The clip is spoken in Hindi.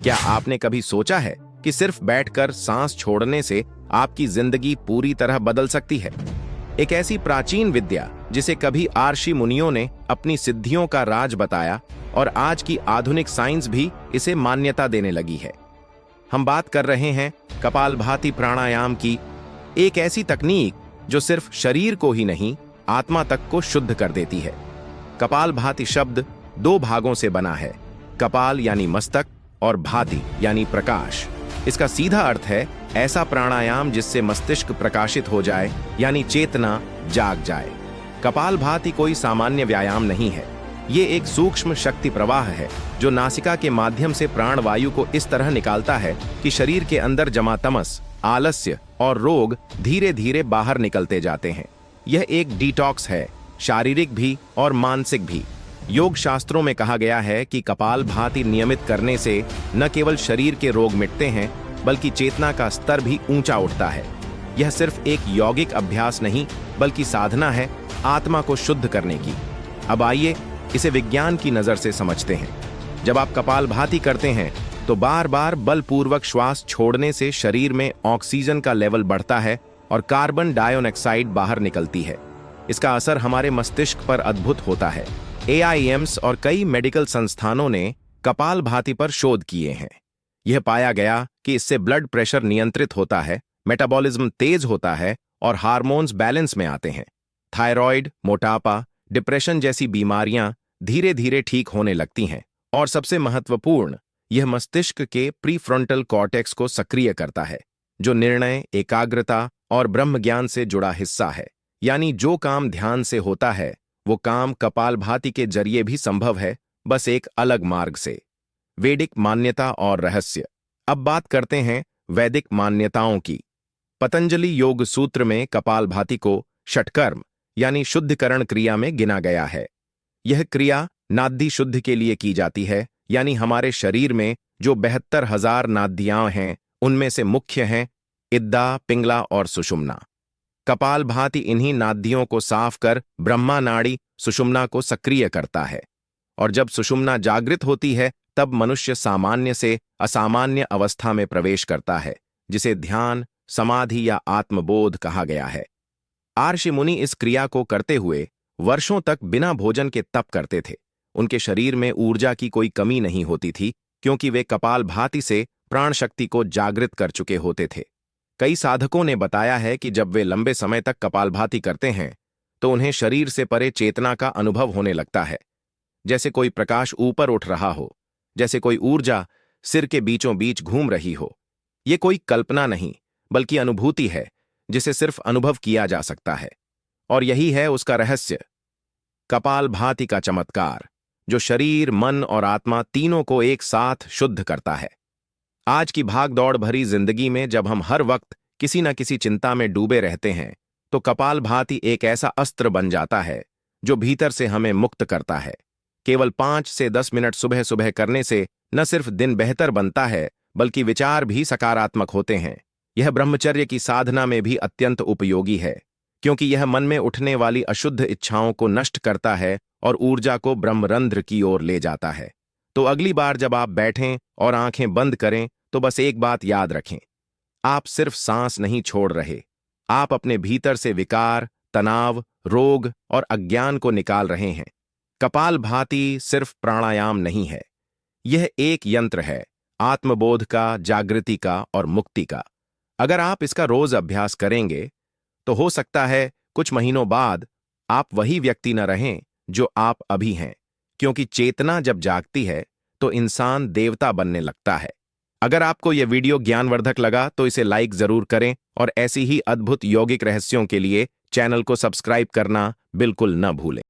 क्या आपने कभी सोचा है कि सिर्फ बैठकर सांस छोड़ने से आपकी जिंदगी पूरी तरह बदल सकती है? एक ऐसी प्राचीन विद्या जिसे कभी ऋषि मुनियों ने अपनी सिद्धियों का राज बताया और आज की आधुनिक साइंस भी इसे मान्यता देने लगी है। हम बात कर रहे हैं कपालभाति प्राणायाम की, एक ऐसी तकनीक जो सिर्फ शरीर को ही नहीं आत्मा तक को शुद्ध कर देती है। कपालभाति शब्द दो भागों से बना है, कपाल यानी मस्तक और भाति यानी प्रकाश। इसका सीधा अर्थ है ऐसा प्राणायाम जिससे मस्तिष्क प्रकाशित हो जाए, यानी चेतना जाग जाए। कपालभाति कोई सामान्य व्यायाम नहीं है, ये एक सूक्ष्म शक्ति प्रवाह है जो नासिका के माध्यम से प्राणवायु को इस तरह निकालता है कि शरीर के अंदर जमा तमस, आलस्य और रोग धीरे धीरे बाहर निकलते जाते हैं। यह एक डिटॉक्स है, शारीरिक भी और मानसिक भी। योग शास्त्रों में कहा गया है कि कपालभाति नियमित करने से न केवल शरीर के रोग मिटते हैं बल्कि चेतना का स्तर भी ऊंचा उठता है। यह सिर्फ एक यौगिक अभ्यास नहीं बल्कि साधना है आत्मा को शुद्ध करने की। अब आइए इसे विज्ञान की नजर से समझते हैं। जब आप कपालभाति करते हैं तो बार बार बलपूर्वक श्वास छोड़ने से शरीर में ऑक्सीजन का लेवल बढ़ता है और कार्बन डाइऑक्साइड बाहर निकलती है। इसका असर हमारे मस्तिष्क पर अद्भुत होता है। AIIMS और कई मेडिकल संस्थानों ने कपालभाति पर शोध किए हैं। यह पाया गया कि इससे ब्लड प्रेशर नियंत्रित होता है, मेटाबॉलिज्म तेज होता है और हार्मोन्स बैलेंस में आते हैं। थायराइड, मोटापा, डिप्रेशन जैसी बीमारियां धीरे धीरे ठीक होने लगती हैं। और सबसे महत्वपूर्ण, यह मस्तिष्क के प्रीफ्रंटल कॉर्टेक्स को सक्रिय करता है, जो निर्णय, एकाग्रता और ब्रह्म ज्ञान से जुड़ा हिस्सा है। यानी जो काम ध्यान से होता है वो काम कपालभाति के जरिए भी संभव है, बस एक अलग मार्ग से। वैदिक मान्यता और रहस्य। अब बात करते हैं वैदिक मान्यताओं की। पतंजलि योग सूत्र में कपालभाति को षटकर्म यानी शुद्धिकरण क्रिया में गिना गया है। यह क्रिया नाड़ी शुद्ध के लिए की जाती है, यानी हमारे शरीर में जो 72,000 नाड़ियां हैं उनमें से मुख्य हैं इद्दा, पिंगला और सुषुम्ना। कपालभाति इन्हीं नाड़ियों को साफ कर ब्रह्मा नाड़ी सुषुम्ना को सक्रिय करता है। और जब सुषुम्ना जागृत होती है तब मनुष्य सामान्य से असामान्य अवस्था में प्रवेश करता है, जिसे ध्यान, समाधि या आत्मबोध कहा गया है। ऋषि मुनि इस क्रिया को करते हुए वर्षों तक बिना भोजन के तप करते थे। उनके शरीर में ऊर्जा की कोई कमी नहीं होती थी, क्योंकि वे कपालभाति से प्राण शक्ति को जागृत कर चुके होते थे। कई साधकों ने बताया है कि जब वे लंबे समय तक कपालभाति करते हैं तो उन्हें शरीर से परे चेतना का अनुभव होने लगता है, जैसे कोई प्रकाश ऊपर उठ रहा हो, जैसे कोई ऊर्जा सिर के बीचों बीच घूम रही हो। ये कोई कल्पना नहीं बल्कि अनुभूति है जिसे सिर्फ अनुभव किया जा सकता है। और यही है उसका रहस्य, कपालभाति का चमत्कार, जो शरीर, मन और आत्मा तीनों को एक साथ शुद्ध करता है। आज की भागदौड़ भरी जिंदगी में जब हम हर वक्त किसी न किसी चिंता में डूबे रहते हैं तो कपालभाति एक ऐसा अस्त्र बन जाता है जो भीतर से हमें मुक्त करता है। केवल 5 से 10 मिनट सुबह सुबह करने से न सिर्फ दिन बेहतर बनता है बल्कि विचार भी सकारात्मक होते हैं। यह ब्रह्मचर्य की साधना में भी अत्यंत उपयोगी है, क्योंकि यह मन में उठने वाली अशुद्ध इच्छाओं को नष्ट करता है और ऊर्जा को ब्रह्मरंध्र की ओर ले जाता है। तो अगली बार जब आप बैठें और आंखें बंद करें तो बस एक बात याद रखें, आप सिर्फ सांस नहीं छोड़ रहे, आप अपने भीतर से विकार, तनाव, रोग और अज्ञान को निकाल रहे हैं। कपालभाति सिर्फ प्राणायाम नहीं है, यह एक यंत्र है आत्मबोध का, जागृति का और मुक्ति का। अगर आप इसका रोज अभ्यास करेंगे तो हो सकता है कुछ महीनों बाद आप वही व्यक्ति न रहें जो आप अभी हैं, क्योंकि चेतना जब जागती है तो इंसान देवता बनने लगता है। अगर आपको यह वीडियो ज्ञानवर्धक लगा तो इसे लाइक जरूर करें और ऐसी ही अद्भुत यौगिक रहस्यों के लिए चैनल को सब्सक्राइब करना बिल्कुल न भूलें।